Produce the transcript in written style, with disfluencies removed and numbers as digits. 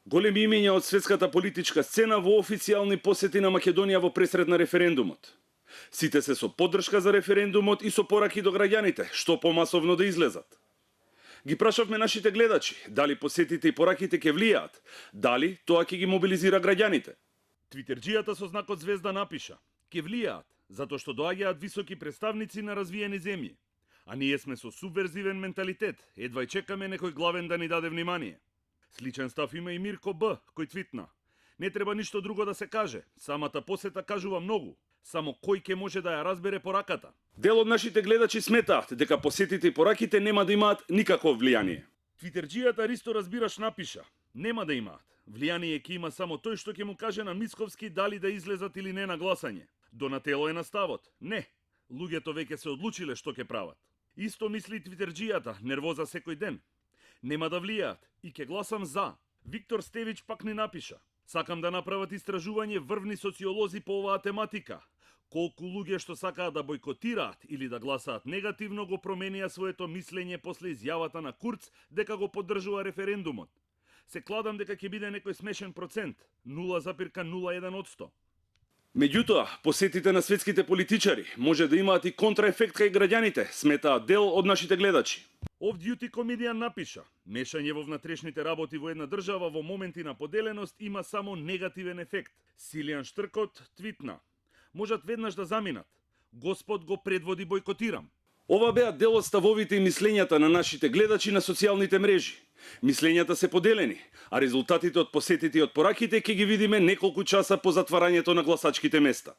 Големи имења од светската политичка сцена во официјални посети на Македонија во пресред на референдумот. Сите се со поддршка за референдумот и со пораки до граѓаните, што помасовно да излезат. Ги прашавме нашите гледачи, дали посетите и пораките ќе влијаат, дали тоа ќе ги мобилизира граѓаните. Твитерџијата со знакот звезда напиша: ќе влијаат, затоа што доаѓаат високи представници на развиени земји. А ние сме со субверзивен менталитет, едва и чекаме некој главен да ни даде внимание. Сличен став има и Мирко Б, кој твитна: не треба ништо друго да се каже, самата посета кажува многу, само кој ќе може да ја разбере пораката. Дел од нашите гледачи сметаат дека посетите и пораките нема да имаат никакво влијание. Твитерџијата Ристо Разбираш напиша: нема да имаат. Влијание ќе има само тој што ќе му каже на Мицковски дали да излезат или не на гласање. Донатело е на ставот: не, луѓето веќе се одлучиле што ќе прават. Исто мисли Твитерџијата, нервоза секој ден. Нема да влијаат и ќе гласам за. Виктор Стевич пак ни напиша: сакам да направат истражување врвни социолози по оваа тематика. Колку луѓе што сакаат да бойкотираат или да гласаат негативно го променија своето мислење после изјавата на Курц дека го поддржува референдумот. Се кладам дека ќе биде некој смешен процент, 0,01%. Меѓутоа, посетите на светските политичари може да имаат и контраефект кај граѓаните, сметаат дел од нашите гледачи. Off Duty комедијан напиша: мешање во внатрешните работи во една држава во моменти на поделеност има само негативен ефект. Силијан Штркот твитна: можат веднаш да заминат. Господ го предводи бойкотирам. Ова беа дел од ставовите и мислењата на нашите гледачи на социјалните мрежи. Мислењата се поделени, а резултатите од посетите и од пораките ќе ги видиме неколку часа по затварањето на гласачките места.